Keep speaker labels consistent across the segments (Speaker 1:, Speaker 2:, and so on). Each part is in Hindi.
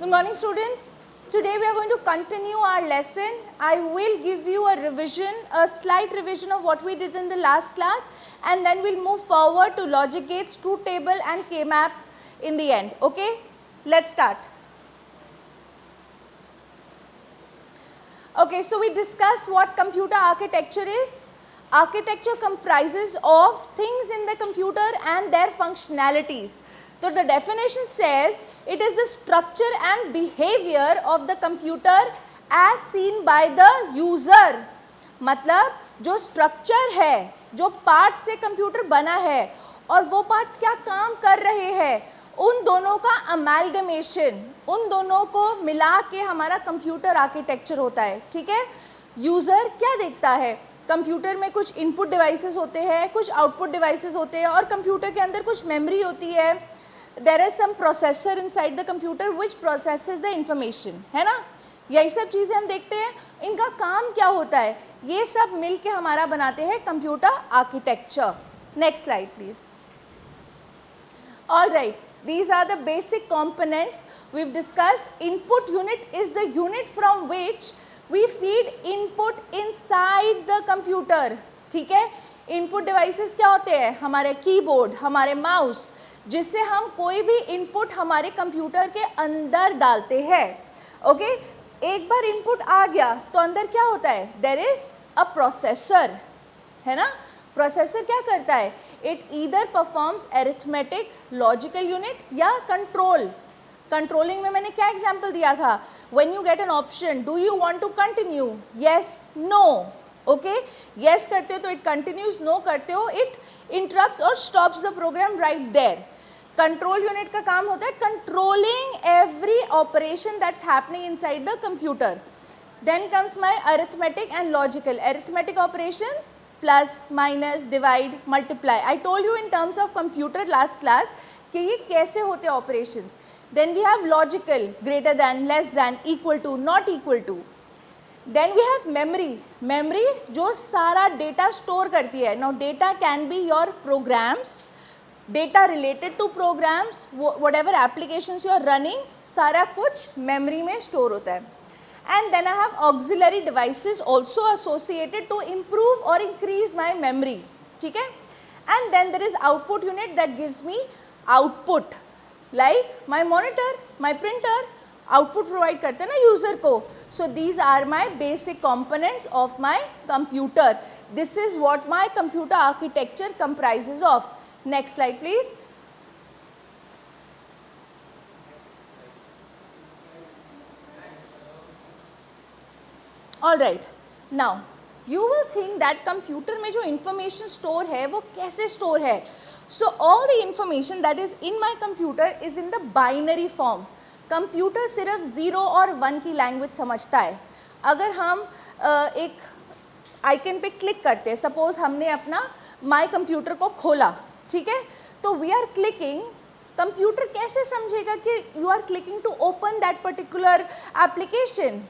Speaker 1: Good morning, students. Today we are going to continue our lesson. I will give you a revision, a slight revision of what we did in the last class, and then we'll move forward to logic gates, truth table and K-map in the end. Okay, let's start. Okay, so we discussed what computer architecture is. Architecture comprises of things in the computer and their functionalities. So the definition says it is the structure and behavior of the computer as seen by the user. मतलब जो स्ट्रक्चर है, जो पार्ट से कंप्यूटर बना है और वो पार्ट्स क्या काम कर रहे हैं, उन दोनों का अमेलगमेशन, उन दोनों को मिला के हमारा कंप्यूटर आर्किटेक्चर होता है. ठीक है. यूज़र क्या देखता है, कंप्यूटर में कुछ इनपुट डिवाइसेस होते हैं, कुछ आउटपुट डिवाइसेस होते हैं और कंप्यूटर के अंदर कुछ मेमोरी होती है. There is some processor inside the computer which processes the information, है ना. यही सब चीज़ें हम देखते हैं. इनका काम क्या होता है, ये सब मिल के हमारा बनाते हैं computer architecture. Next slide please. All right, these are the basic components we've discussed. Input unit is the unit from which we feed input inside the computer. ठीक है. इनपुट डिवाइसेस क्या होते हैं, हमारे कीबोर्ड, हमारे माउस, जिससे हम कोई भी इनपुट हमारे कंप्यूटर के अंदर डालते हैं. ओके. एक बार इनपुट आ गया तो अंदर क्या होता है, देयर इज अ प्रोसेसर, है ना. प्रोसेसर क्या करता है, it either performs arithmetic, logical unit या कंट्रोल. कंट्रोलिंग में मैंने क्या एग्जांपल दिया था, when you get an option, do you want to continue, yes, no. Okay. Yes करते हो तो इट कंटिन्यूज, नो करते हो इट इंटरप्ट्स और stops the program right there. Control unit का काम होता है controlling every operation that's happening inside the computer. Then comes my arithmetic and logical. Arithmetic operations, plus, minus, divide, multiply. I told you in terms of computer last class कि ये कैसे होते हैं operations. Then we have logical, greater than, less than, equal to, not equal to. Then we have memory. Memory जो सारा डेटा स्टोर करती है. Now data can be your programs, data related to programs, whatever applications you are running, सारा कुछ मेमोरी में स्टोर होता है. And then I have auxiliary devices also associated to improve or increase my memory. ठीक है. And then there is output unit that gives me output, like my monitor, my printer. Output provide करते हैं ना user को. So these are my basic components of my computer. This is what my computer architecture comprises of. Next slide please. All right. Now you will think that computer में जो information store है वो कैसे store है. So all the information that is in my computer is in the binary form. Computer सिर्फ 0 और 1 की लैंग्वेज समझता है. अगर हम एक आइकन पे क्लिक करते हैं, सपोज हमने अपना माई कंप्यूटर को खोला, ठीक है, तो वी आर क्लिकिंग. कंप्यूटर कैसे समझेगा कि you are clicking to open that particular application.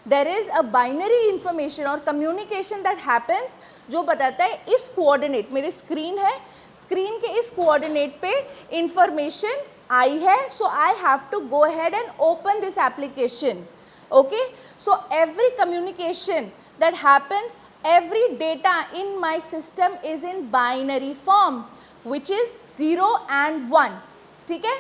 Speaker 1: There is a binary information और कम्युनिकेशन दैट हैपन्स जो बताता है इस कोऑर्डिनेट, मेरी स्क्रीन है, स्क्रीन के इस कोऑर्डिनेट पे इंफॉर्मेशन आई है, so I have to go ahead and open this application. Okay. So every communication that happens, every data in my system is in binary form which is 0 and 1. ठीक है.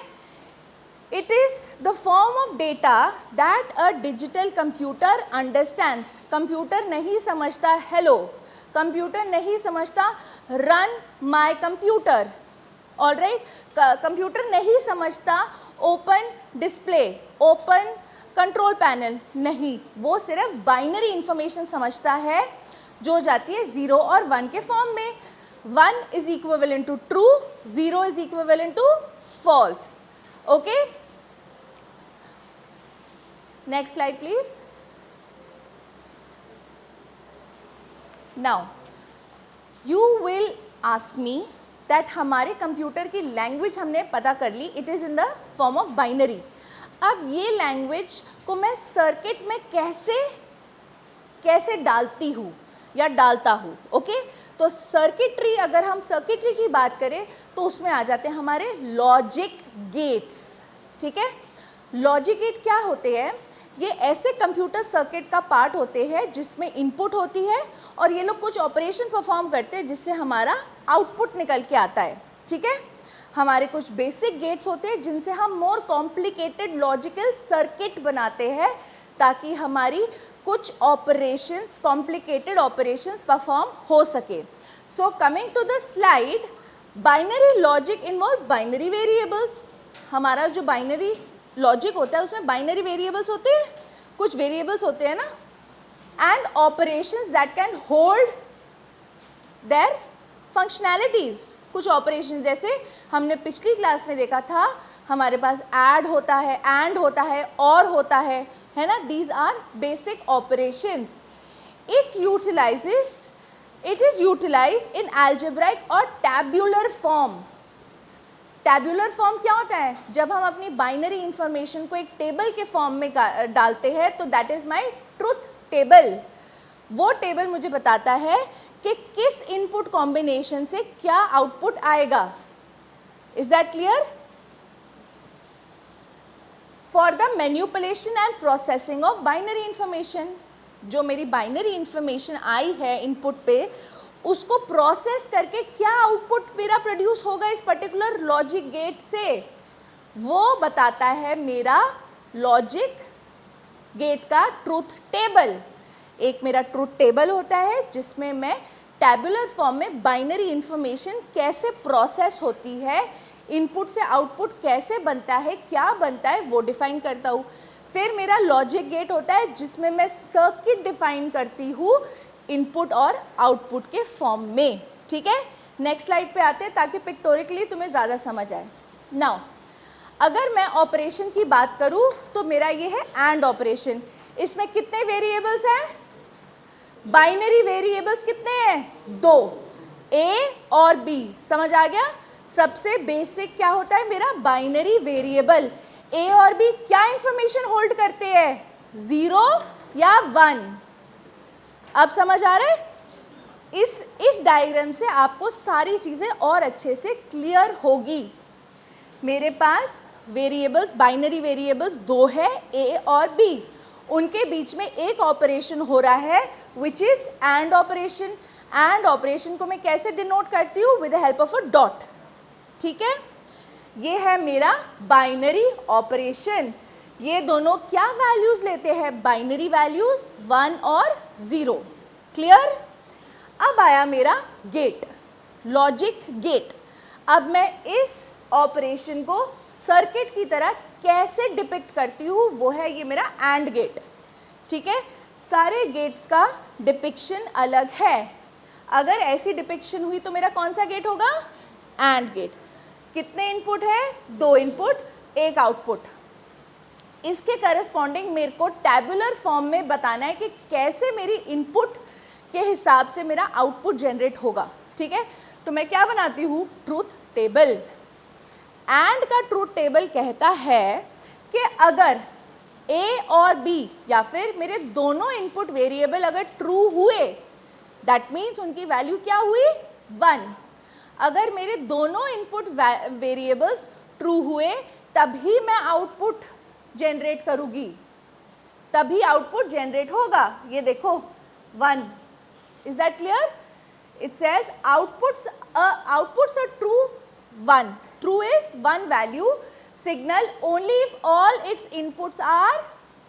Speaker 1: It is the form of data that a digital computer understands. Computer नहीं समझता hello, कंप्यूटर नहीं समझता run my computer. All right. Computer नहीं समझता open display, open control panel, नहीं. वो सिर्फ बाइनरी इंफॉर्मेशन समझता है जो जाती है 0 और 1 के फॉर्म में. 1 is equivalent to true, 0 is equivalent to false. Okay. Next slide please. Now you will ask me that हमारे कंप्यूटर की लैंग्वेज हमने पता कर ली, it is in the form of binary. अब ये लैंग्वेज को मैं सर्किट में कैसे डालती हूँ या डालता हूँ. ओके. तो सर्किटरी, अगर हम सर्किटरी की बात करें तो उसमें आ जाते हैं हमारे लॉजिक गेट्स. ठीक है. लॉजिक गेट क्या होते हैं? ये ऐसे कंप्यूटर सर्किट का पार्ट होते हैं जिसमें इनपुट होती है और ये लोग कुछ ऑपरेशन परफॉर्म करते हैं जिससे हमारा आउटपुट निकल के आता है, ठीक है। हमारे कुछ बेसिक गेट्स होते हैं जिनसे हम मोर कॉम्प्लिकेटेड लॉजिकल सर्किट बनाते हैं ताकि हमारी कुछ ऑपरेशंस, कॉम्प्लिकेटेड ऑपरेशंस परफॉर्म हो सके। So coming to the slide, binary logic involves binary variables. हमारा जो बाइनरी लॉजिक होता है उसमें बाइनरी वेरिएबल्स होते हैं, कुछ वेरिएबल्स होते हैं ना, and operations that can hold their functionalities. कुछ ऑपरेशन जैसे हमने पिछली क्लास में देखा था, हमारे पास ऐड होता है, एंड होता है, और होता है ना, these are basic operations. It is utilized in algebraic और टैब्यूलर फॉर्म। टैब्यूलर फॉर्म क्या होता है? जब हम अपनी बाइनरी इंफॉर्मेशन को एक टेबल के फॉर्म में डालते हैं तो that is my truth table. वो टेबल मुझे बताता है कि किस इनपुट कॉम्बिनेशन से क्या आउटपुट आएगा। Is that clear? For the manipulation and processing of binary information, जो मेरी बाइनरी इंफॉर्मेशन आई है इनपुट पे, उसको प्रोसेस करके क्या आउटपुट मेरा प्रोड्यूस होगा इस पर्टिकुलर लॉजिक गेट से, वो बताता है मेरा लॉजिक गेट का ट्रूथ टेबल। एक मेरा ट्रूथ टेबल होता है जिसमें मैं टैबुलर फॉर्म में बाइनरी इंफॉर्मेशन कैसे प्रोसेस होती है, इनपुट से आउटपुट कैसे बनता है, क्या बनता है, वो डिफाइन करता हूँ। फिर मेरा लॉजिक गेट होता है जिसमें मैं सर्किट डिफाइन करती हूँ इनपुट और आउटपुट के फॉर्म में, ठीक है। नेक्स्ट स्लाइड पे आते हैं ताकि पिक्टोरिकली तुम्हें ज़्यादा समझ आए। नाउ अगर मैं ऑपरेशन की बात करूँ तो मेरा ये है एंड ऑपरेशन। इसमें कितने वेरिएबल्स हैं? बाइनरी वेरिएबल्स कितने हैं? 2, A और B। समझ आ गया? सबसे बेसिक क्या होता है मेरा बाइनरी वेरिएबल। A और B क्या इंफॉर्मेशन होल्ड करते हैं? 0 या 1। अब समझ आ रहा है? इस डायग्राम से आपको सारी चीज़ें और अच्छे से क्लियर होगी। मेरे पास वेरिएबल्स, बाइनरी वेरिएबल्स 2 है, A और B। उनके बीच में एक ऑपरेशन हो रहा है which is and operation. And operation को मैं कैसे डिनोट करती हूँ? With the help of a dot, ठीक है। ये है मेरा बाइनरी ऑपरेशन। ये दोनों क्या वैल्यूज़ लेते हैं? बाइनरी वैल्यूज़ 1 और 0। क्लियर? अब आया मेरा गेट, लॉजिक गेट। अब मैं इस ऑपरेशन को सर्किट की तरह कैसे डिपिक्ट करती हूँ, वो है ये मेरा एंड गेट, ठीक है। सारे गेट्स का डिपिक्शन अलग है। अगर ऐसी डिपिक्शन हुई तो मेरा कौन सा गेट होगा? And gate. कितने इनपुट है? 2 इनपुट, 1 आउटपुट। इसके करस्पॉन्डिंग मेरे को टैबुलर फॉर्म में बताना है कि कैसे मेरी इनपुट के हिसाब से मेरा आउटपुट जनरेट होगा, ठीक है। तो मैं क्या बनाती हूँ? Truth table. एंड का ट्रूथ टेबल कहता है कि अगर A और B या फिर मेरे दोनों इनपुट वेरिएबल अगर ट्रू हुए, दैट मीन्स उनकी वैल्यू क्या हुई? 1। अगर मेरे दोनों इनपुट वेरिएबल्स ट्रू हुए तभी मैं आउटपुट जनरेट करूँगी, तभी आउटपुट जनरेट होगा। ये देखो 1। Is that clear? It says outputs are true 1. True is 1 value signal only if all its inputs are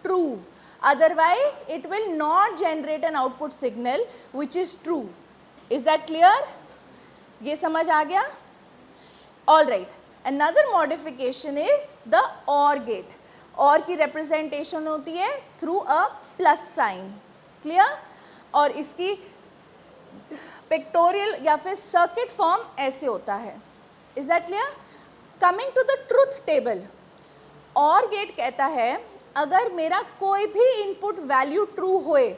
Speaker 1: true. Otherwise it will not generate an output signal which is true. Is that clear? ये समझ आ गया? All right. Another modification is the OR gate. OR की representation होती है through a plus sign. Clear? और इसकी पिक्टोरियल या फिर सर्किट फॉर्म ऐसे होता है। Is that clear? Coming to the truth table, और गेट कहता है अगर मेरा कोई भी इनपुट वैल्यू ट्रू होए,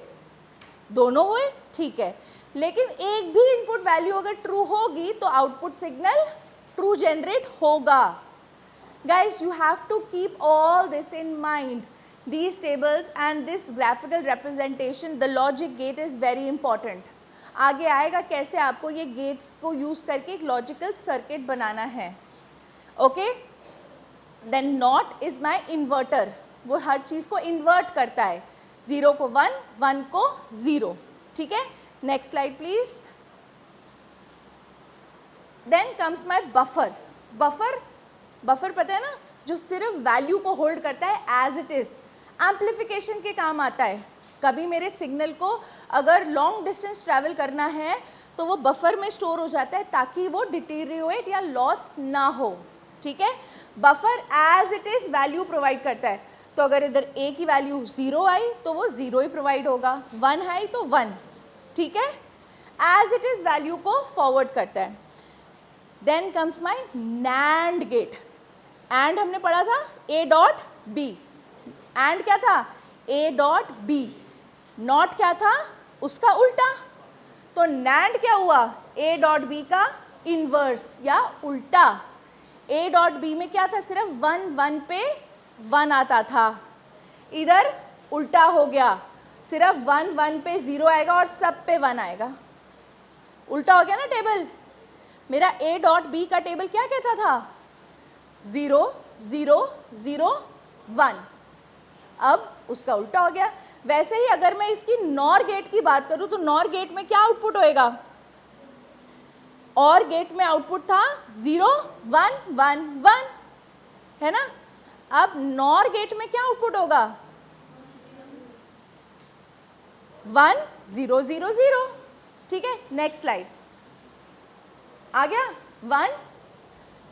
Speaker 1: दोनों होए ठीक है, लेकिन एक भी इनपुट वैल्यू अगर ट्रू होगी तो आउटपुट सिग्नल ट्रू जनरेट होगा। Guys, you have to keep all this in mind, these tables and this graphical representation, the logic gate is very important. आगे आएगा कैसे आपको ये गेट्स को यूज़ करके एक लॉजिकल सर्किट बनाना है। Okay, then not is my inverter, वो हर चीज़ को इन्वर्ट करता है, 0 को 1, 1 को 0, ठीक है. Next slide please. Then comes my buffer. Buffer पता है ना, जो सिर्फ वैल्यू को होल्ड करता है एज इट इज, एम्प्लीफिकेशन के काम आता है. कभी मेरे सिग्नल को अगर लॉन्ग डिस्टेंस ट्रैवल करना है तो वो बफर में स्टोर हो जाता है ताकि वो डिटीरियोरेट या लॉस ना हो, ठीक है. Buffer as it is value provide करता है. तो अगर इधर ए की वैल्यू 0 आई तो वो 0 ही प्रोवाइड होगा, 1 आई तो 1, ठीक है. एज इट इज वैल्यू को फॉरवर्ड करता है. Then comes my NAND gate. And हमने पढ़ा था ए डॉट बी. एंड क्या था, ए डॉट बी. नॉट क्या था, उसका उल्टा. तो नैंड क्या हुआ, ए डॉट बी का इनवर्स या उल्टा. ए डॉट बी में क्या था, सिर्फ 1 1 पे 1 आता था. इधर उल्टा हो गया, सिर्फ 1 1 पे 0 आएगा और सब पे 1 आएगा. उल्टा हो गया ना टेबल. मेरा ए डॉट बी का टेबल क्या कहता था, 0 0 0 1. अब उसका उल्टा हो गया. वैसे ही अगर मैं इसकी नॉर गेट की बात करूं तो नॉर गेट में क्या आउटपुट होएगा, और गेट में आउटपुट था 0 1 1 1, है ना. अब नॉर गेट में क्या आउटपुट होगा, 1 0 0 0, ठीक है. नेक्स्ट स्लाइड आ गया, 1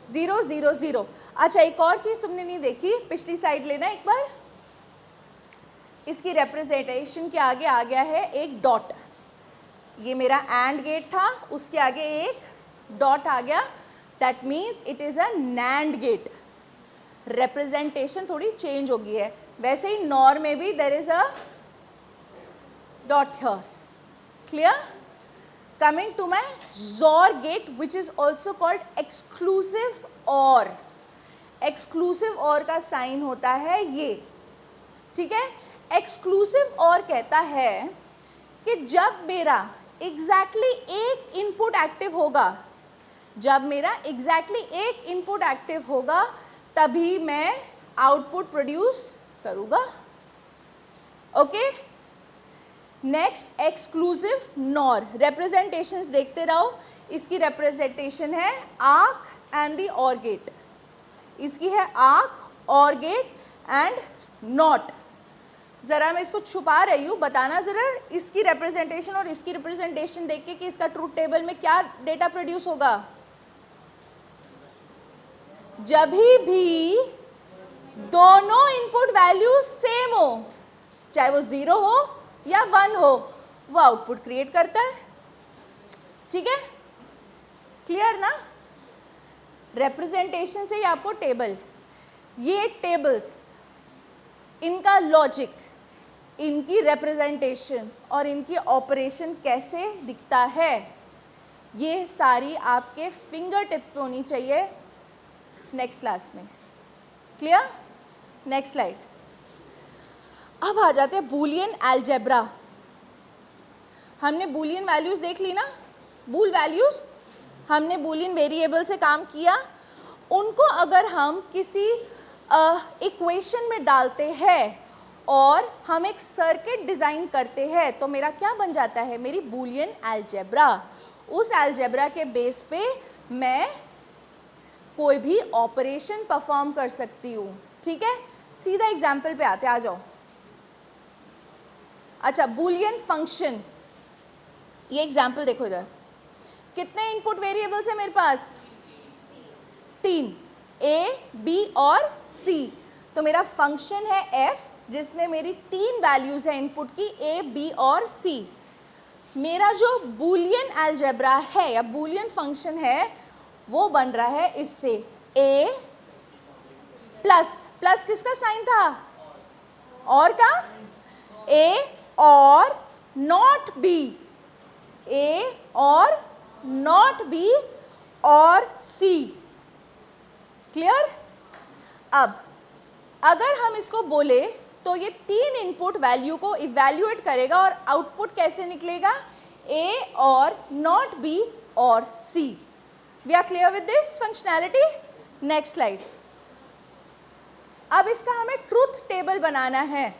Speaker 1: 0 0 0. अच्छा, एक और चीज तुमने नहीं देखी, पिछली साइड लेना एक बार. इसकी रिप्रेजेंटेशन के आगे आ गया है एक डॉट. ये मेरा एंड गेट था, उसके आगे एक डॉट आ गया. That means it is a NAND gate. Representation थोड़ी चेंज हो गई है. वैसे ही नॉर में भी there is a dot here. Clear. Coming to my XOR gate which is also called exclusive OR. Exclusive OR का साइन होता है ये, ठीक है. एक्सक्लूसिव और कहता है कि जब मेरा एग्जैक्टली एक इनपुट एक्टिव होगा, जब मेरा एग्जैक्टली एक इनपुट एक्टिव होगा तभी मैं आउटपुट प्रोड्यूस करूँगा. Okay. Next exclusive nor. Representations देखते रहो. इसकी रिप्रेजेंटेशन है आर्क एंड द और गेट. इसकी है आर्क, और गेट एंड नॉट. ज़रा मैं इसको छुपा रही हूँ, बताना ज़रा इसकी रिप्रेजेंटेशन और इसकी रिप्रेजेंटेशन देख के कि इसका ट्रूथ टेबल में क्या डेटा प्रोड्यूस होगा. जब भी दोनों इनपुट वैल्यू सेम हो, चाहे वो 0 हो या 1 हो, वो आउटपुट क्रिएट करता है, ठीक है. क्लियर ना. रिप्रेजेंटेशन से ही आपको टेबल, ये टेबल्स, इनका लॉजिक, इनकी रिप्रेजेंटेशन और इनकी ऑपरेशन कैसे दिखता है, ये सारी आपके फिंगर टिप्स पे होनी चाहिए नेक्स्ट क्लास में. क्लियर. Next slide. अब आ जाते हैं बूलियन अलजेब्रा. हमने बूलियन वैल्यूज देख ली ना, बूल वैल्यूज. हमने बूलियन वेरिएबल से काम किया. उनको अगर हम किसी इक्वेशन में डालते हैं और हम एक सर्किट डिज़ाइन करते हैं तो मेरा क्या बन जाता है, मेरी बूलियन अलजेब्रा. उस अलजेब्रा के बेस पे मैं कोई भी ऑपरेशन परफॉर्म कर सकती हूँ, ठीक है. सीधा एग्जाम्पल पे आते, आ जाओ. अच्छा, बूलियन फंक्शन. ये एग्जाम्पल देखो इधर. कितने इनपुट वेरिएबल्स है मेरे पास, 3, A, B और C. तो मेरा फंक्शन है f जिसमें मेरी 3 वैल्यूज है इनपुट की, A, B और C. मेरा जो बूलियन अलजेब्रा है या बूलियन फंक्शन है वो बन रहा है इससे, A प्लस किसका साइन था, और का, A और नॉट B, A और नॉट B और C. क्लियर. अब अगर हम इसको बोले तो ये 3 इनपुट वैल्यू को इवैल्यूएट करेगा और आउटपुट कैसे निकलेगा, A और नॉट B और C. We are clear with this functionality. Next slide. अब इसका हमें ट्रूथ टेबल बनाना है।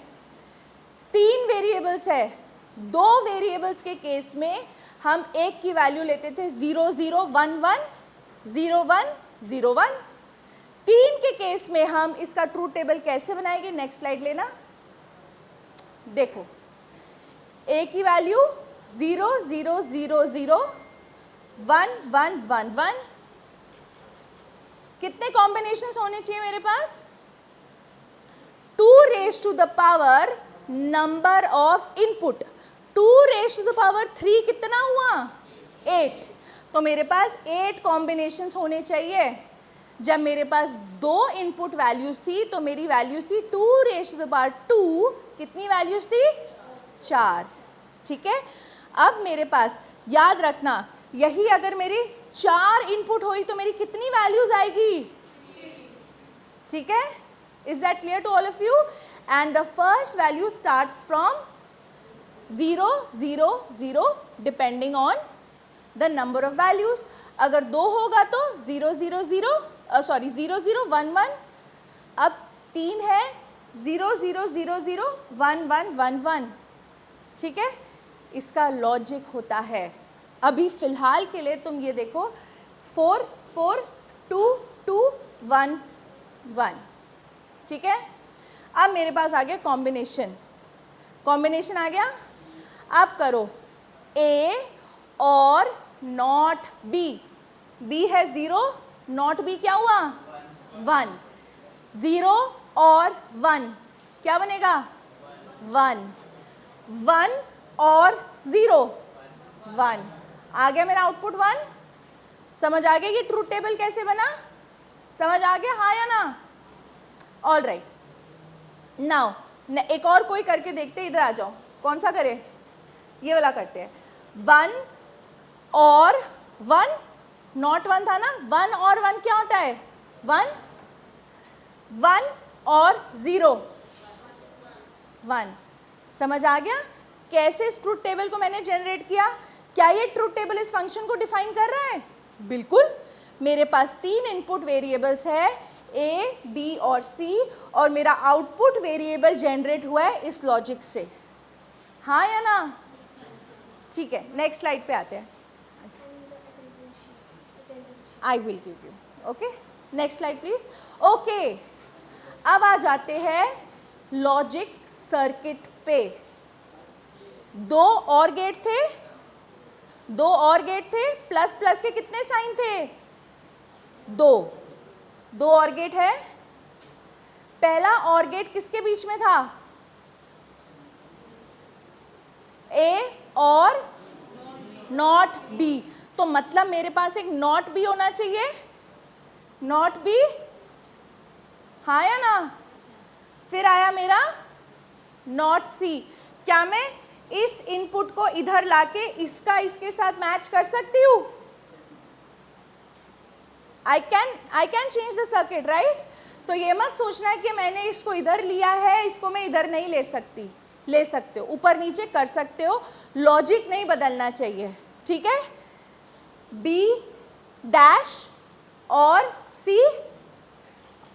Speaker 1: 3 वेरिएबल्स है, 2 वेरिएबल्स के केस में हम एक की वैल्यू लेते थे 0 0 1 1 0 1 0 1। 3 के केस में हम इसका ट्रूथ टेबल कैसे बनाएंगे, नेक्स्ट स्लाइड लेना। देखो ए की वैल्यू 0 0 0 0 1 1 1 1। कितने कॉम्बिनेशंस होने चाहिए मेरे पास? 2 raise to the power number of input. 2 raise to the power 3 कितना हुआ? 8। तो मेरे पास 8 कॉम्बिनेशंस होने चाहिए। जब मेरे पास 2 इनपुट वैल्यूज थी तो मेरी वैल्यूज थी 2 रेज टू द पावर 2। कितनी वैल्यूज थी? 4। ठीक है, अब मेरे पास याद रखना, यही अगर मेरी 4 इनपुट हुई तो मेरी कितनी वैल्यूज आएगी? ठीक है, is that clear to all of you? And the first value starts from 0 0 0 depending on the number of values. अगर 2 होगा तो 0 0 0 0 0 1 1। अब 3 है 0 0 0 0 1 1 1 1। ठीक है, इसका लॉजिक होता है। अभी फिलहाल के लिए तुम ये देखो 4 4 2 2 1 1। ठीक है, अब मेरे पास आ गया कॉम्बिनेशन। कॉम्बिनेशन आ गया। अब करो A और नॉट B। B है 0, नॉट B क्या हुआ? 1। 0 और 1 क्या बनेगा? 1। 1 और 0 1। आ गया मेरा आउटपुट 1। समझ आ गया कि ट्रूथ टेबल कैसे बना? समझ आ गया, हाँ या ना? ऑल राइट, नाउ एक और कोई करके देखते, इधर आ जाओ। कौन सा करे? ये वाला करते हैं। 1 और 1, नॉट 1 था ना, 1 और 1 क्या होता है? 1 1 और 0 1। समझ आ गया कैसे इस ट्रूथ टेबल को मैंने जनरेट किया? क्या ये ट्रूथ टेबल इस फंक्शन को डिफाइन कर रहा है? बिल्कुल। मेरे पास 3 इनपुट वेरिएबल्स है A, B और C, और मेरा आउटपुट वेरिएबल जनरेट हुआ है इस लॉजिक से, हाँ या ना? ठीक है, नेक्स्ट स्लाइड पे आते हैं। I will give you, okay, next slide please. Okay, अब आ जाते हैं लॉजिक सर्किट पे। 2 और गेट थे, 2 और गेट थे, प्लस प्लस के कितने साइन थे? 2 और गेट है। पहला और गेट किसके बीच में था? A और नॉट B। तो मतलब मेरे पास एक नॉट B होना चाहिए, नॉट B, हाँ या ना? फिर आया मेरा नॉट C। क्या मैं इस इनपुट को इधर लाके इसका इसके साथ मैच कर सकती हूँ? I can change the circuit, right? तो ये मत सोचना है कि मैंने इसको इधर लिया है, इसको मैं इधर नहीं ले सकती। ले सकते हो, ऊपर नीचे कर सकते हो, लॉजिक नहीं बदलना चाहिए। ठीक है, B डैश और C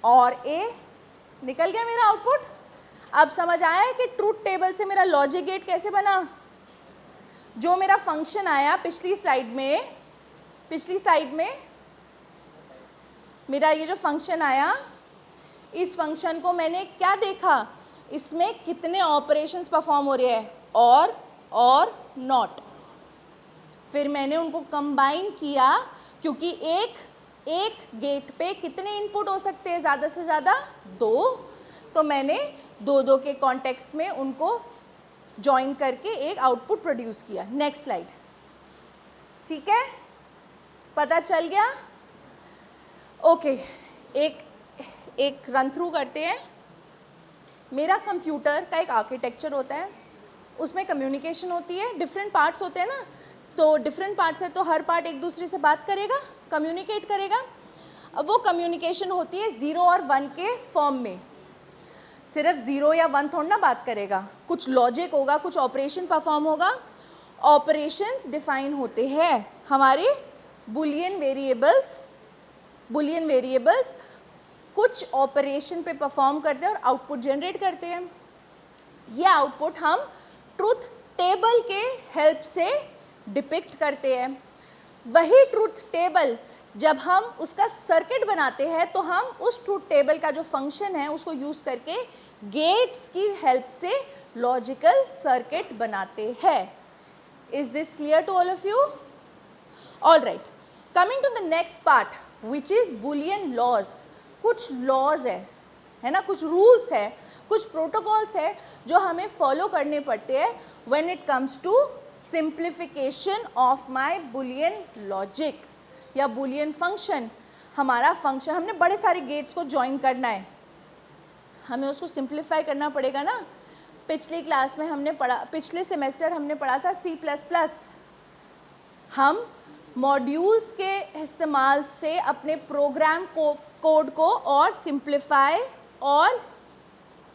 Speaker 1: और A, निकल गया मेरा आउटपुट। अब समझ आया है कि ट्रूथ टेबल से मेरा लॉजिक गेट कैसे बना? जो मेरा फंक्शन आया पिछली स्लाइड में मेरा ये जो फंक्शन आया, इस फंक्शन को मैंने क्या देखा? इसमें कितने ऑपरेशंस परफॉर्म हो रहे हैं, और नॉट। फिर मैंने उनको कंबाइन किया, क्योंकि एक गेट पे कितने इनपुट हो सकते हैं? ज़्यादा से ज़्यादा 2। तो मैंने 2 के कॉन्टेक्स्ट में उनको जॉइन करके एक आउटपुट प्रोड्यूस किया। Next slide. ठीक है, पता चल गया? ओके, एक रन थ्रू करते हैं। मेरा कंप्यूटर का एक आर्किटेक्चर होता है, उसमें कम्युनिकेशन होती है, डिफरेंट पार्ट्स होते हैं ना, तो डिफरेंट पार्ट्स है तो हर पार्ट एक दूसरे से बात करेगा, कम्युनिकेट करेगा। अब वो कम्युनिकेशन होती है 0 और 1 के फॉर्म में। सिर्फ 0 या 1 थोड़ा ना बात करेगा, कुछ लॉजिक होगा, कुछ ऑपरेशन परफॉर्म होगा। ऑपरेशंस डिफाइन होते हैं हमारे बुलियन वेरिएबल्स कुछ ऑपरेशन पे परफॉर्म करते हैं और आउटपुट जनरेट करते हैं। ये आउटपुट हम ट्रूथ टेबल के हेल्प से डिपिक्ट करते हैं। वही ट्रूथ टेबल जब हम उसका सर्किट बनाते हैं तो हम उस ट्रूथ टेबल का जो फंक्शन है उसको यूज़ करके गेट्स की हेल्प से लॉजिकल सर्किट बनाते हैं। Is this clear to all of you? All right, coming to the next part which is Boolean laws. कुछ लॉज है ना, कुछ रूल्स है, कुछ प्रोटोकॉल्स है जो हमें फॉलो करने पड़ते हैं when it comes to simplification of my Boolean logic या बुलियन फंक्शन। हमारा फंक्शन, हमने बड़े सारे गेट्स को ज्वाइन करना है, हमें उसको सिंप्लीफाई करना पड़ेगा ना। पिछली क्लास में हमने पढ़ा, पिछले सेमेस्टर हमने पढ़ा था C++। हम मॉड्यूल्स के इस्तेमाल से अपने प्रोग्राम कोड को और सिंप्लीफाई और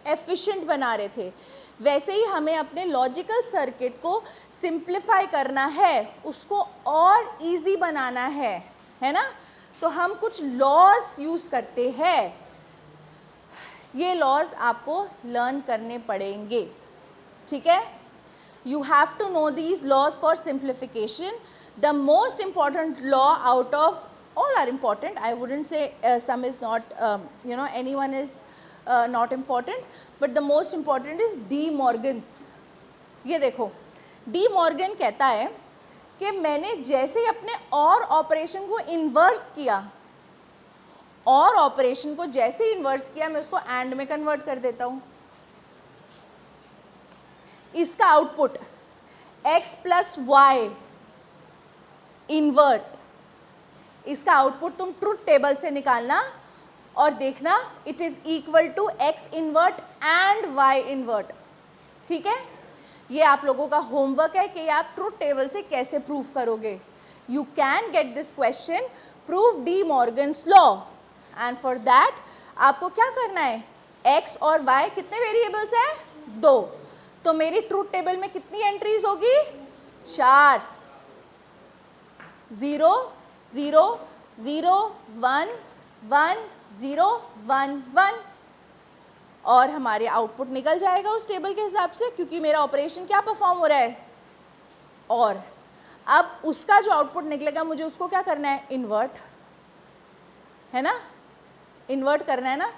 Speaker 1: एफिशिएंट बना रहे थे। वैसे ही हमें अपने लॉजिकल सर्किट को सिंप्लीफाई करना है, उसको और इजी बनाना है ना। तो हम कुछ लॉज यूज़ करते हैं, ये लॉज आपको लर्न करने पड़ेंगे, ठीक है। You have to know these laws for simplification. The most important law out of all are important. I wouldn't say some is not, anyone is not important, but the most important is De Morgan's. ये देखो, De Morgan कहता है कि मैंने जैसे ही अपने और ऑपरेशन को इन्वर्स किया, और ऑपरेशन को जैसे ही इन्वर्स किया मैं उसको एंड में कन्वर्ट कर देता हूँ। इसका output x plus y invert, इसका आउटपुट तुम ट्रूथ टेबल से निकालना और देखना it is equal to x invert and y invert, ठीक है। ये आप लोगों का होमवर्क है कि आप ट्रूथ टेबल से कैसे प्रूव करोगे। You can get this question, prove D Morgan's law, and for that आपको क्या करना है, x और y कितने वेरिएबल्स हैं, 2। तो मेरी ट्रूथ टेबल में कितनी एंट्रीज होगी, 4, 0 0 0 1 1 0 1 1, और हमारे आउटपुट निकल जाएगा उस टेबल के हिसाब से, क्योंकि मेरा ऑपरेशन क्या परफॉर्म हो रहा है, और अब उसका जो आउटपुट निकलेगा मुझे उसको क्या करना है, इन्वर्ट, है ना, इन्वर्ट करना है ना।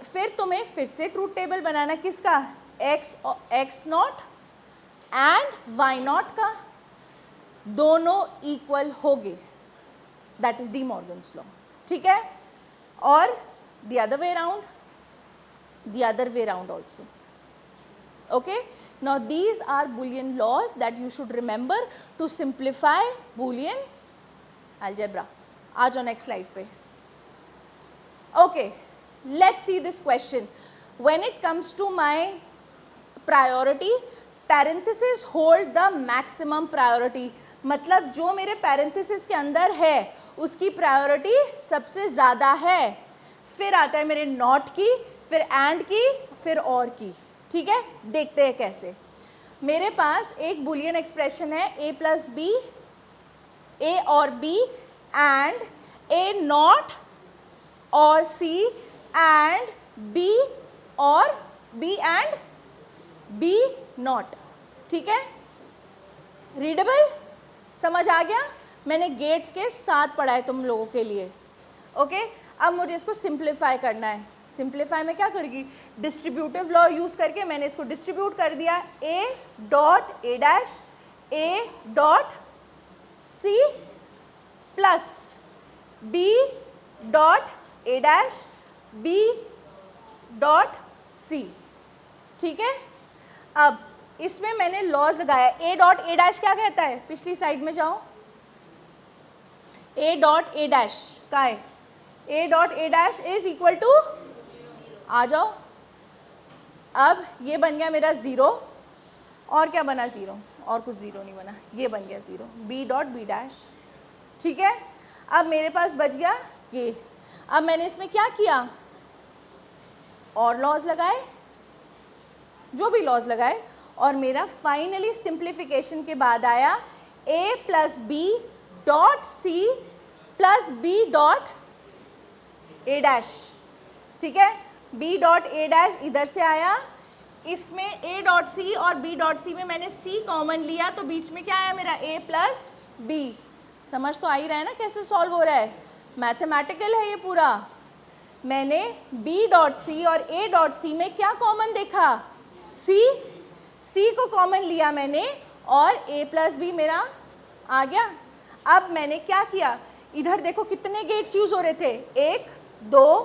Speaker 1: फिर तुम्हें फिर से ट्रूथ टेबल बनाना किसका, x not and y not का, दोनों इक्वल होंगे, that is D Morgan's law, ठीक है। और the other way around, the other way around also. Okay, now these are Boolean laws that you should remember to simplify Boolean algebra. आ जाओ next slide पे. Okay, let's see this question. When it comes to my priority, parenthesis hold the maximum priority. मतलब जो मेरे parenthesis के अंदर है उसकी priority सबसे ज़्यादा है। फिर आता है मेरे not की, फिर एंड की, फिर और की, ठीक है। देखते हैं कैसे। मेरे पास एक बुलियन एक्सप्रेशन है a प्लस बी, ए और बी एंड ए नॉट और सी एंड बी और बी एंड बी नॉट, ठीक है। रीडेबल, समझ आ गया। मैंने गेट्स के साथ पढ़ा है तुम लोगों के लिए, ओके। अब मुझे इसको सिंप्लीफाई करना है। सिंप्लीफाई में क्या करेगी, डिस्ट्रीब्यूटिव लॉ यूज़ करके मैंने इसको डिस्ट्रीब्यूट कर दिया, a dot A dash A dot C plus b dot A dash b dot C, ठीक है। अब इसमें मैंने लॉज लगाया, a डॉट ए डैश क्या कहता है, पिछली साइड में जाओ, a डॉट ए डैश का है, a dot A dash is equal to, आ जाओ, अब ये बन गया मेरा 0, और क्या बना 0, और कुछ 0 नहीं बना, ये बन गया 0, b डॉट बी डैश, ठीक है। अब मेरे पास बच गया ये। अब मैंने इसमें क्या किया, और लॉज लगाए, जो भी लॉज लगाए, और मेरा फाइनली सिंप्लीफिकेशन के बाद आया a plus B dot C plus b dot A dash, ठीक है, बी डॉट ए डैश इधर से आया, इसमें ए डॉट सी और बी डॉट सी में मैंने सी कॉमन लिया, तो बीच में क्या आया मेरा ए प्लस बी। समझ तो आ ही रहा है ना कैसे सॉल्व हो रहा है, मैथमेटिकल है ये पूरा। मैंने बी डॉट सी और ए डॉट सी में क्या कॉमन देखा, सी, सी को कॉमन लिया मैंने और ए प्लस बी मेरा आ गया। अब मैंने क्या किया, इधर देखो कितने गेट्स यूज हो रहे थे, 1 2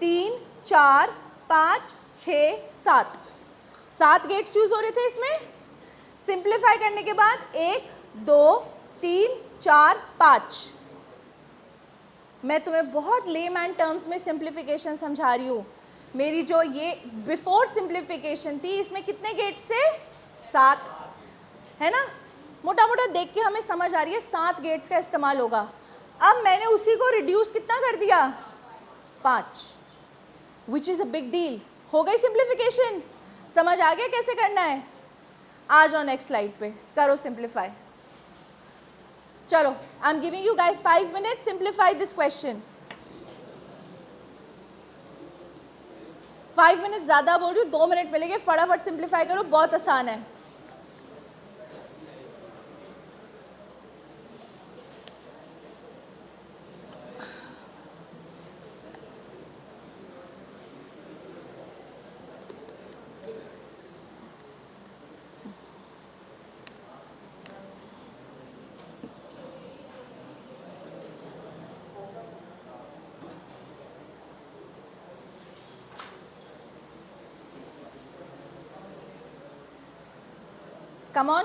Speaker 1: 3 4 5 6 7, 7 गेट्स यूज हो रहे थे इसमें। सिंप्लीफाई करने के बाद 1 2 3 4 5, मैं तुम्हें बहुत लेमैन टर्म्स में सिंप्लीफिकेशन समझा रही हूँ। मेरी जो ये बिफोर सिंप्लीफिकेशन थी इसमें कितने गेट्स थे, 7, है ना, मोटा मोटा देख के हमें समझ आ रही है 7 गेट्स का इस्तेमाल होगा। अब मैंने उसी को रिड्यूस कितना कर दिया, 5, which is a big deal. हो गई सिंप्लीफिकेशन, समझ आ गया कैसे करना है। आ जाओ नेक्स्ट स्लाइड पे, करो सिंप्लीफाई। चलो, I am giving you guys 5 minutes, simplify this question. 5 minute ज़्यादा बोल रही हूँ, 2 मिनट मिलेंगे, फटाफट सिंप्लीफाई करो, बहुत आसान है।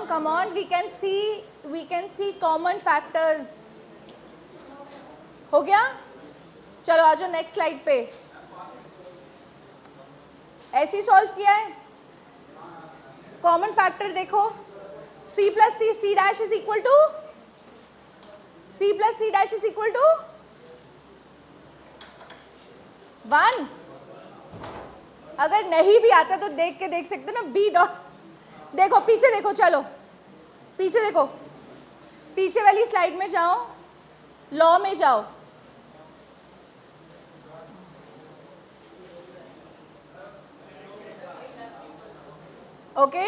Speaker 1: Come on, we can see common factors. हो गया, चलो आ जाओ नेक्स्ट स्लाइड पे। ऐसे ही सॉल्व किया है। कॉमन फैक्टर देखो, c plus T C dash is equal to, c plus C dash is equal to 1। अगर नहीं भी आता तो देख के देख सकते ना, b डॉट, देखो पीछे देखो, चलो पीछे देखो, पीछे वाली स्लाइड में जाओ, लॉ में जाओ, ओके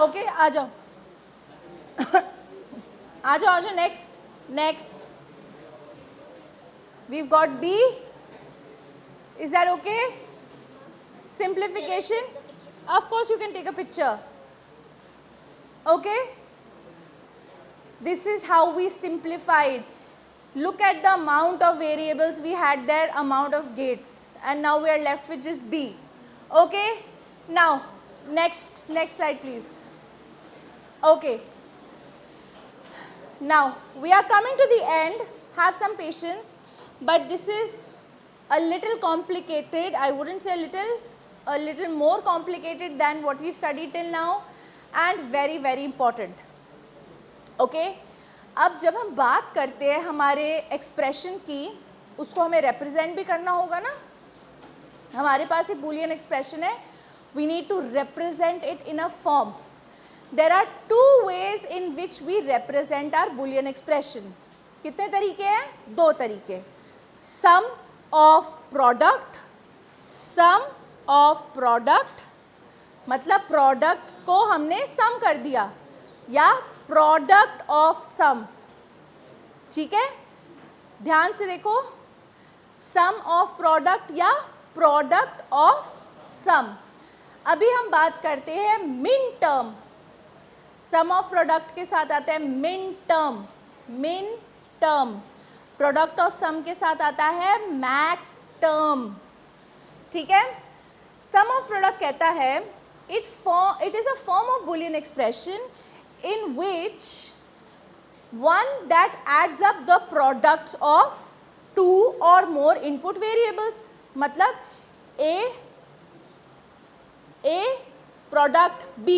Speaker 1: ओके, आ जाओ आ जाओ next we've got B, is that okay? Simplification, of course you can take a picture, okay, this is how we simplified. Look at the amount of variables we had there, amount of gates, and now we are left with just B, okay. Now next slide please. Okay, now we are coming to the end, have some patience, but this is a little complicated, I wouldn't say a little more complicated than what we've studied till now, and very very important, okay. अब जब हम बात करते हैं हमारे एक्सप्रेशन की, उसको हमें रिप्रेजेंट भी करना होगा ना। हमारे पास एक बूलियन एक्सप्रेशन है, we need to represent it in a form. There are 2 ways in which we represent our boolean expression. कितने तरीके हैं, 2 तरीके, sum of product, sum of product मतलब products को हमने sum कर दिया, या product of sum, ठीक है, ध्यान से देखो, sum of product या product of sum। अभी हम बात करते हैं min term, sum of product के साथ आता है min term, product of sum के साथ आता है max term, ठीक है। सम ऑफ प्रोडक्ट कहता है it is a form of boolean expression in which one that adds up the products of 2 or more input variables, मतलब A product B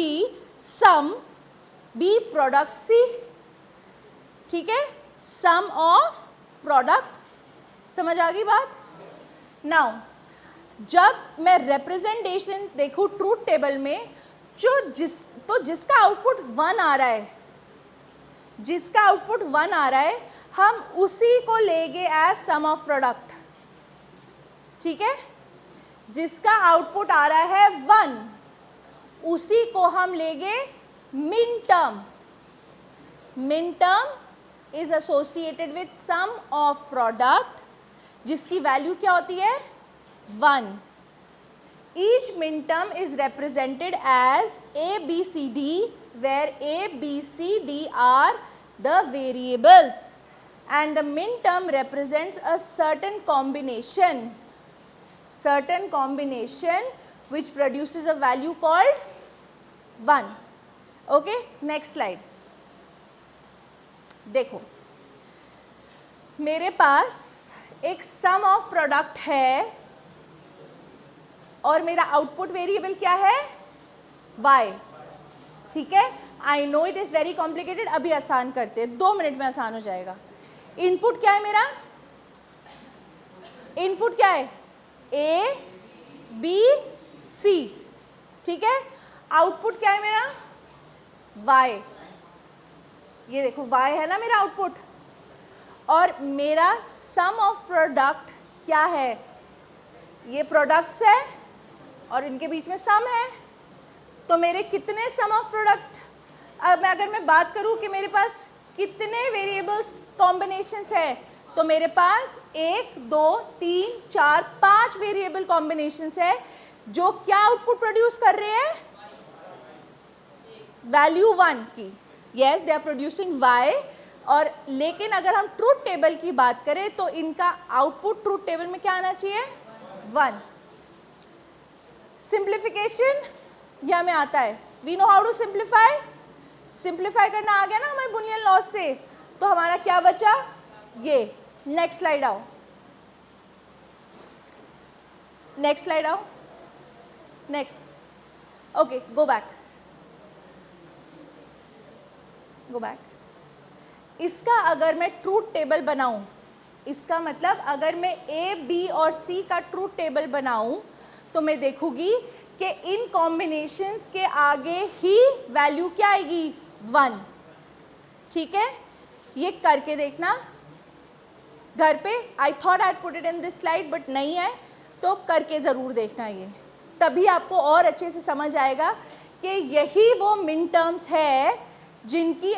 Speaker 1: sum B product C, ठीक है, sum of products, समझ आ गई बात। नाउ जब मैं रिप्रेजेंटेशन देखूँ ट्रूथ टेबल में, जिसका आउटपुट 1 आ रहा है, जिसका आउटपुट 1 आ रहा है, हम उसी को लेंगे एज सम ऑफ प्रोडक्ट, ठीक है, जिसका आउटपुट आ रहा है 1, उसी को हम लेंगे min term. Min term is associated with sum of product जिसकी वैल्यू क्या होती है 1. Each minterm is represented as A, B, C, D, where A, B, C, D are the variables, and the minterm represents a certain combination which produces a value called 1. Okay, next slide. देखो, मेरे पास एक sum of product है और मेरा आउटपुट वेरिएबल क्या है y. ठीक है, I know it is very complicated, अभी आसान करते हैं, 2 मिनट में आसान हो जाएगा. इनपुट क्या है मेरा, इनपुट क्या है A, B, C. ठीक है, आउटपुट क्या है मेरा y. ये देखो y है ना मेरा आउटपुट, और मेरा सम ऑफ प्रोडक्ट क्या है, ये प्रोडक्ट्स है और इनके बीच में सम है. तो मेरे कितने सम ऑफ प्रोडक्ट, अब अगर मैं बात करूं कि मेरे पास कितने वेरिएबल्स कॉम्बिनेशंस है, तो मेरे पास 1, 2, 3, 4, 5 वेरिएबल कॉम्बिनेशंस है जो क्या आउटपुट प्रोड्यूस कर रहे हैं वैल्यू 1 की. Yes, they are producing y. और लेकिन अगर हम ट्रूथ टेबल की बात करें तो इनका आउटपुट ट्रूथ टेबल में क्या आना चाहिए 1. सिंप्लीफिकेशन यह में आता है, we know how to simplify. Simplify करना आ गया ना हमें बुलियन लॉस से, तो हमारा क्या बचा ये. नेक्स्ट स्लाइड आओ, नेक्स्ट स्लाइड आओ, next. Okay, go back, go back. इसका अगर मैं ट्रूथ टेबल बनाऊं, इसका मतलब अगर मैं A, B और C का ट्रूथ टेबल बनाऊं तो मैं देखूंगी कि इन कॉम्बिनेशंस के आगे ही वैल्यू क्या आएगी 1. ठीक है, ये करके देखना घर पे. I thought I put it in this slide but नहीं है, तो करके ज़रूर देखना, ये तभी आपको और अच्छे से समझ आएगा कि यही वो मिन टर्म्स है जिनकी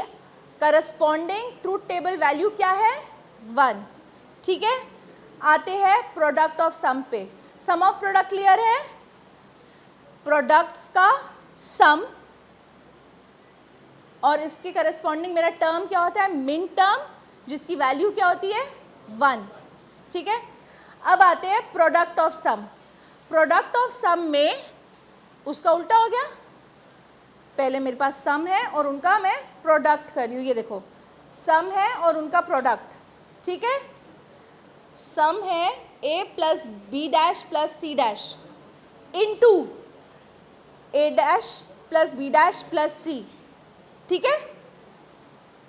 Speaker 1: करस्पॉन्डिंग ट्रूथ टेबल वैल्यू क्या है 1. ठीक है, आते हैं प्रोडक्ट ऑफ सम पे. सम ऑफ प्रोडक्ट क्लियर है, प्रोडक्ट्स का सम, और इसके करस्पॉन्डिंग मेरा टर्म क्या होता है मिन टर्म, जिसकी वैल्यू क्या होती है 1. ठीक है, अब आते हैं product of sum. Product of sum में उसका उल्टा हो गया, पहले मेरे पास सम है और उनका मैं प्रोडक्ट कर रही हूँ. ये देखो, सम है और उनका प्रोडक्ट. ठीक है, सम है a plus b dash plus C dash into a dash plus b dash plus c. ठीक है,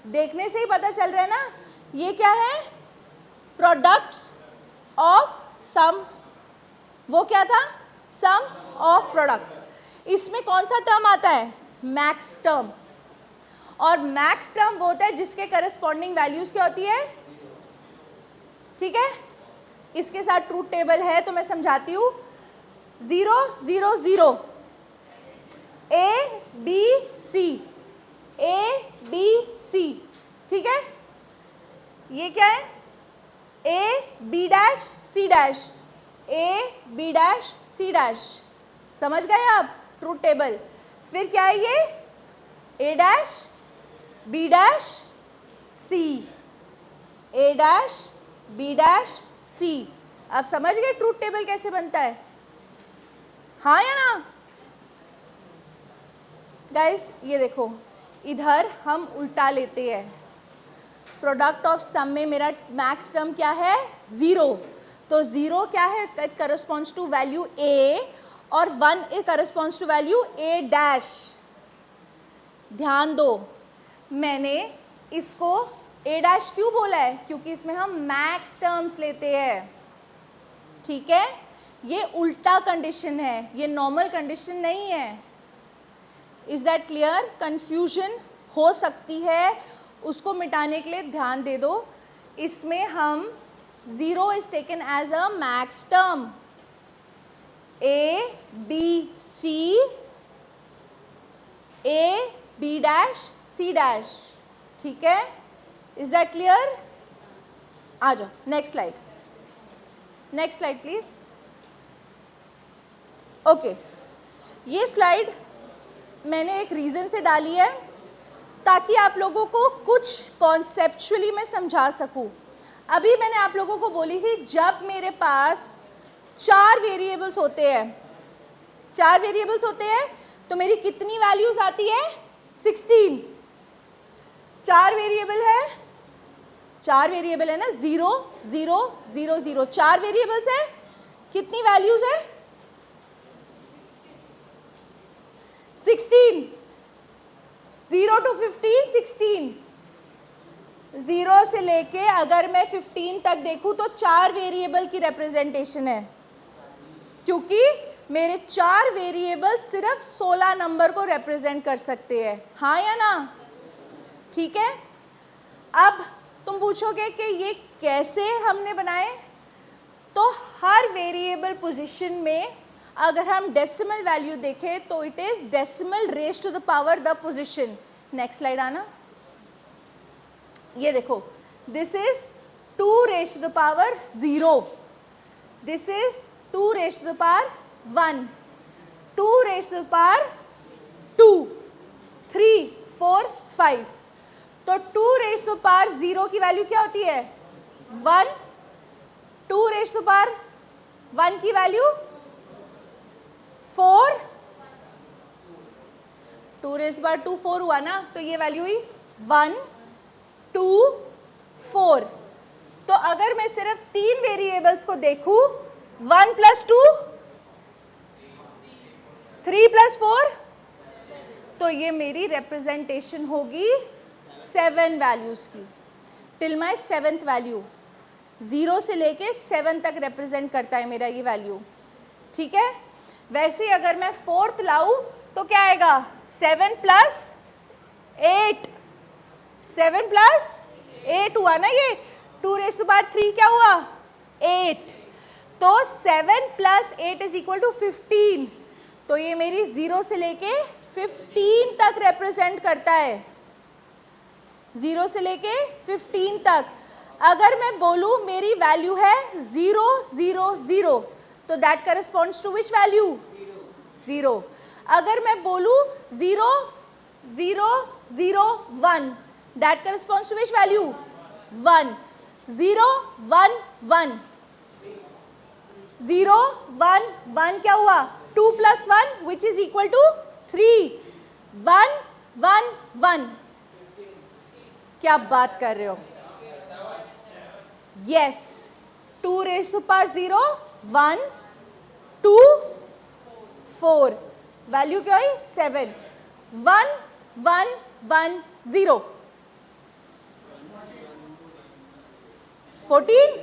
Speaker 1: देखने से ही पता चल रहा है ना, ये क्या है प्रोडक्ट्स ऑफ सम. वो क्या था सम ऑफ प्रोडक्ट. इसमें कौन सा टर्म आता है मैक्स टर्म, और मैक्स टर्म वो होता है जिसके करस्पॉन्डिंग वैल्यूज क्या होती है. ठीक है, इसके साथ ट्रूथ टेबल है तो मैं समझाती हूँ. 0, 0, 0, A, B, C, A, B, C. ठीक है, ये क्या है A, B dash C dash, A, B dash C dash. समझ गए आप ट्रूथ टेबल. फिर क्या है ये A dash B dash C, A dash B dash C. अब समझ गए ट्रूथ टेबल कैसे बनता है, हाँ या ना गाइस. ये देखो, इधर हम उल्टा लेते हैं. प्रोडक्ट ऑफ सम में मेरा मैक्स टर्म क्या है 0, तो 0 क्या है it corresponds to value A, और 1 it corresponds to value A dash. ध्यान दो, मैंने इसको A डैश क्यों बोला है, क्योंकि इसमें हम मैक्स टर्म्स लेते हैं. ठीक है, ये उल्टा कंडीशन है, ये नॉर्मल कंडीशन नहीं है. Is that clear. कंफ्यूजन हो सकती है, उसको मिटाने के लिए ध्यान दे दो. इसमें हम 0 is taken as a max term, B C, A B dash C dash, ठीक है? Is that clear? आ जाओ next slide, next slide please. Okay, ये स्लाइड मैंने एक रीज़न से डाली है ताकि आप लोगों को कुछ कॉन्सेप्चुअली मैं समझा सकूं. अभी मैंने आप लोगों को बोली थी जब मेरे पास 4 वेरिएबल्स होते हैं, 4 वेरिएबल्स होते हैं तो मेरी कितनी वैल्यूज आती है? 16. 4 वेरिएबल है, 4 वेरिएबल है ना, 0 0 0 0, 4 वेरिएबल्स है, कितनी वैल्यूज है? 16. 0 to 15 16. 0 से लेके अगर मैं 15 तक देखूं तो 4 वेरिएबल की रिप्रेजेंटेशन है, क्योंकि मेरे 4 वेरिएबल सिर्फ 16 नंबर को रिप्रेजेंट कर सकते हैं. हाँ या ना? ठीक है. अब तुम पूछोगे कि ये कैसे हमने बनाए, तो हर वेरिएबल पोजीशन में अगर हम डेसिमल वैल्यू देखें तो it is decimal raise to the power the position. Next slide आना. ये देखो, this is 2 raise to the power 0, this is 2 raise to the power 1, 2 raise to the power 2, 3 4 5. तो 2 रेज टू द पावर 0 की वैल्यू क्या होती है? 1. 2 रेज टू द पावर 1 की value 4. 2 raise to the power 2 4 हुआ ना, तो ये वैल्यू हुई 1 2 4. तो अगर मैं सिर्फ 3 वेरिएबल्स को देखूं, 1 + 2 3 + 4, तो ये मेरी रिप्रेजेंटेशन होगी 7 वैल्यूज की, टिल माई 7th वैल्यू. 0 से लेके 7 तक रिप्रेजेंट करता है मेरा ये वैल्यू. ठीक है. वैसे अगर मैं 4th लाऊं तो क्या आएगा? 7 + 8, 7 + 8 हुआ ना ये. 2 रेज़ टू पावर 3 क्या हुआ? 8. तो 7 + 8 = 15. तो ये मेरी 0 से लेके 15 तक रिप्रेजेंट करता है, 0 से लेके 15 तक. अगर मैं बोलूँ मेरी वैल्यू है 0 0 0, तो that corresponds to which value? 0. अगर मैं बोलूँ 0 0 0 1, that corresponds to which value? 1. 0 1 1, 0 1 1 क्या हुआ? 2 + 1 which is equal to 3. 1 1 1. क्या बात कर रहे हो? Yes. 2 raise to power 0 1 2 4, value क्या हुई? 7. 1 1 1 0, 14,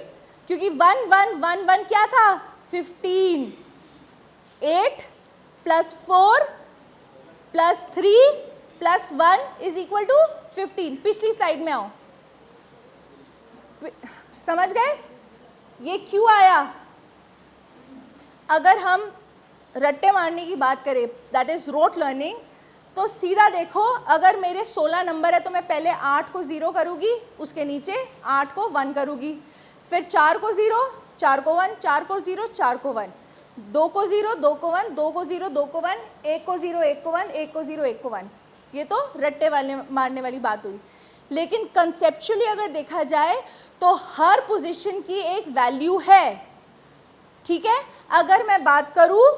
Speaker 1: क्योंकि 1 1 1 1 क्या था? 15. 8 + 4 + 3 + 1 = 15. पिछली स्लाइड में आओ. समझ गए ये क्यों आया? अगर हम रट्टे मारने की बात करें, दैट इज रोट लर्निंग, तो सीधा देखो, अगर मेरे 16 नंबर है तो मैं पहले 8 को 0 करूँगी, उसके नीचे 8 को 1 करूँगी, फिर 4 को 0 4 को 1, 4 को 0 4 को 1, 2 को 0 2 को 1, 2 को 0 2 को 1, 1 को 0 1 को 1, 1 को 0 1 को 1. ये तो रट्टे वाले मारने वाली बात हुई. लेकिन कंसेप्चुअली अगर देखा जाए तो हर पोजीशन की एक वैल्यू है. ठीक है. अगर मैं बात करूं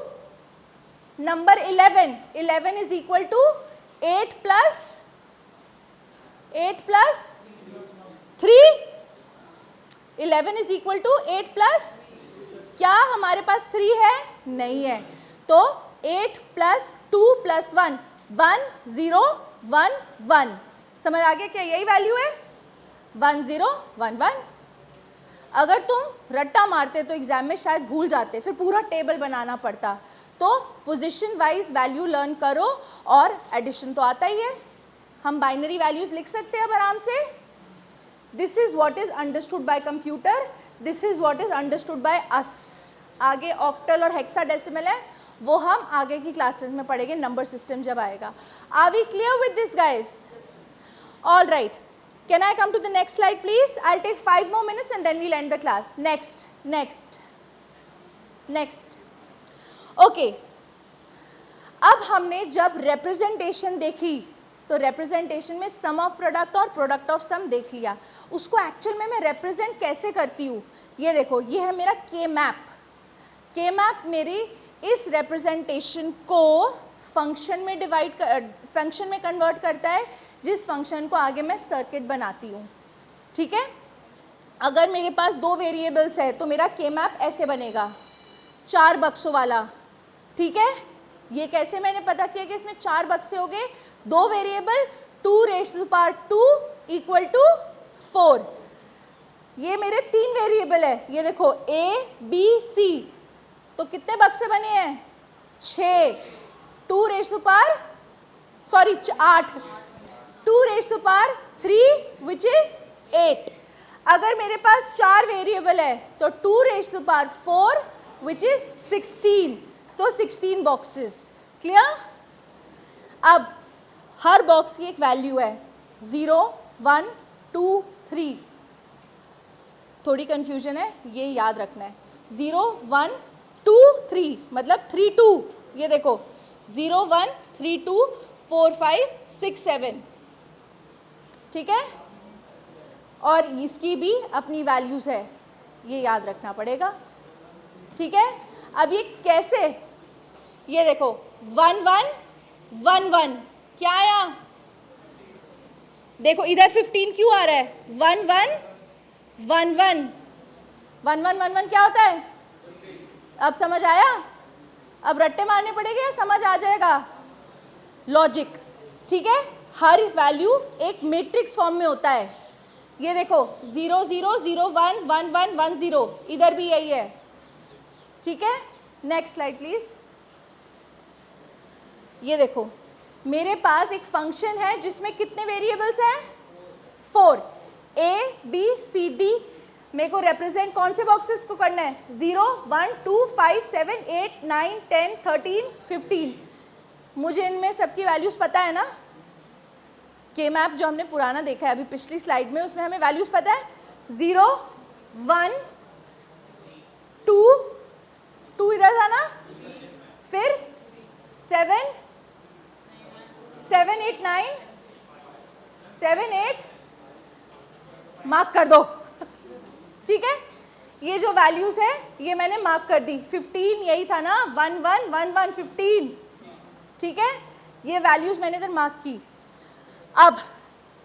Speaker 1: number 11, 11 is equal to 8 + 3, 11 is equal to 8 +, क्या हमारे पास 3 है? नहीं है. तो 8 + 2 + 1 1 0 1 1. समझ आ गया क्या यही वैल्यू है? 1 0 1 1. अगर तुम रट्टा मारते तो एग्जाम में शायद भूल जाते, फिर पूरा टेबल बनाना पड़ता. तो पोजीशन वाइज वैल्यू लर्न करो, और एडिशन तो आता ही है. हम बाइनरी वैल्यूज लिख सकते हैं अब आराम से. This is what is understood by computer, this is what is understood by us. आगे ऑक्टल और हेक्साडेसिमल है, वो हम आगे की क्लासेस में पढ़ेंगे, नंबर सिस्टम जब आएगा. Are we clear with this guys? All right, can I come to the next slide please? I'll take 5 more minutes and then we'll end the class. Next. Okay. अब हमने जब representation देखी तो representation में sum of product और product of sum देख लिया. उसको actual में मैं represent कैसे करती हूँ? ये देखो, ये है मेरा K map. K map मेरी इस representation को फंक्शन में कन्वर्ट करता है, जिस फंक्शन को आगे मैं सर्किट बनाती हूँ. ठीक है, अगर मेरे पास 2 वेरिएबल्स है तो मेरा के मैप ऐसे बनेगा, 4 बक्सों वाला. ठीक है, ये कैसे मैंने पता किया कि इसमें 4 बक्से हो गए? 2 variable, 2 raise to power 2 equal to 4. ये मेरे 3 वेरिएबल है, ये देखो A B C, तो कितने बक्से बने हैं? 6. 2 raise to power 8, 2 raise to power 3 which is 8. अगर मेरे पास 4 वेरिएबल है तो 2 raise to power 4 which is 16, तो 16 बॉक्सेस. क्लियर? अब हर बॉक्स की एक वैल्यू है, 0 1 2 3. थोड़ी कंफ्यूजन है, ये याद रखना है. 0 1 2 3 मतलब 3 2. ये देखो 0 1 3 2 4 5 6 7. ठीक है, और इसकी भी अपनी वैल्यूज़ है, ये याद रखना पड़ेगा. ठीक है, अब ये कैसे? ये देखो 1 1 1 1 क्या आया? देखो इधर 15 क्यों आ रहा है? 1 1 1 1 1 1 1 1 क्या होता है? अब समझ आया? अब रट्टे मारने पड़ेंगे या समझ आ जाएगा? लॉजिक. ठीक है, हर वैल्यू एक मैट्रिक्स फॉर्म में होता है. ये देखो 0 0 0 1 1 1 1 0, इधर भी यही है. ठीक है, नेक्स्ट स्लाइड प्लीज. ये देखो मेरे पास एक फंक्शन है जिसमें कितने वेरिएबल्स हैं? 4. A B C D. मेरे को रिप्रेजेंट कौन से बॉक्सेस को करना है? 0 1 2 5 7 8 9 10 13 15. मुझे इनमें सबकी वैल्यूज़ पता है ना? के मैप जो हमने पुराना देखा है अभी पिछली स्लाइड में, उसमें हमें वैल्यूज़ पता है. 0 1 2 इधर था ना, फिर 7 7 8 9 7 8 मार्क कर दो. ठीक है, ये जो वैल्यूज है ये मैंने मार्क कर दी. 15 यही था ना, 1 1 1 1 15. ठीक है, ये वैल्यूज मैंने इधर मार्क की. अब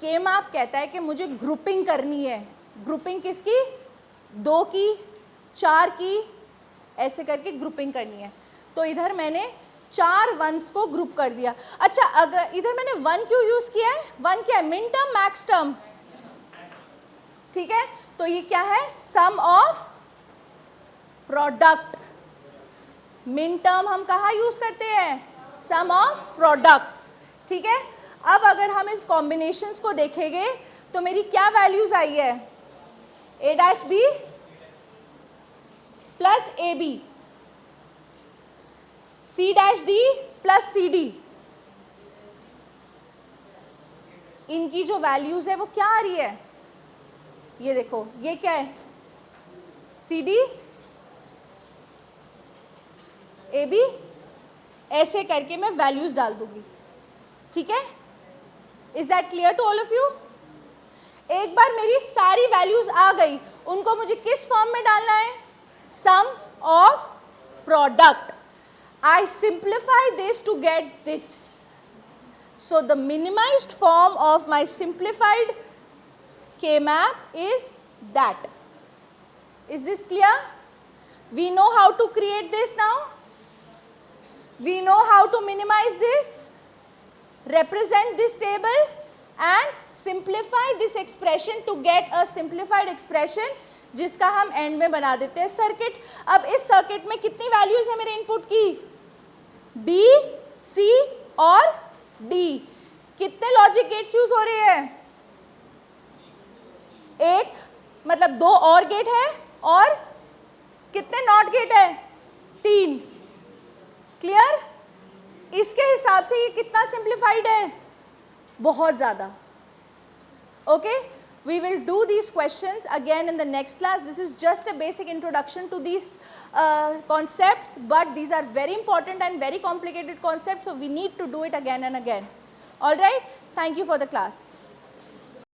Speaker 1: के मैप कहता है कि मुझे ग्रुपिंग करनी है. ग्रुपिंग किसकी? 2 की, 4 की, ऐसे करके ग्रुपिंग करनी है. तो इधर मैंने 4 वंस को ग्रुप कर दिया. अच्छा, अगर इधर मैंने 1 क्यों यूज किया है? 1 क्या है? Min term, max term. ठीक है, तो ये क्या है? Sum of product. Min term हम कहाँ यूज करते हैं? सम ऑफ प्रोडक्ट्स. ठीक है, अब अगर हम इस कॉम्बिनेशंस को देखेंगे तो मेरी क्या वैल्यूज आई है? A' B plus AB, C' D plus CD. इनकी जो वैल्यूज है वो क्या आ रही है? ये देखो, ये क्या है? CD AB. ऐसे करके मैं वैल्यूज डाल दूंगी. ठीक है, is that clear to all of you? एक बार मेरी सारी वैल्यूज आ गई, उनको मुझे किस फॉर्म में डालना है? Sum of product. I simplify this to get this. So the minimized form of my simplified K map is that. Is this clear? We know how to create this now. We know how to minimize this, represent this table and simplify this expression to get a simplified expression जिसका हम एंड में बना देते हैं सर्किट. अब इस सर्किट में कितनी वैल्यूज है मेरे इनपुट की? B, C और D. कितने लॉजिक गेट्स यूज हो रहे हैं? एक, मतलब 2 और गेट है, और कितने नॉट गेट है? 3. क्लियर? इसके हिसाब से ये कितना सिंप्लीफाइड है? बहुत ज़्यादा. Okay, we will do these questions again in the next class. This is just a basic introduction to these concepts, but these are very important and very complicated concepts, so we need to do it again and again. All right, thank you for the class.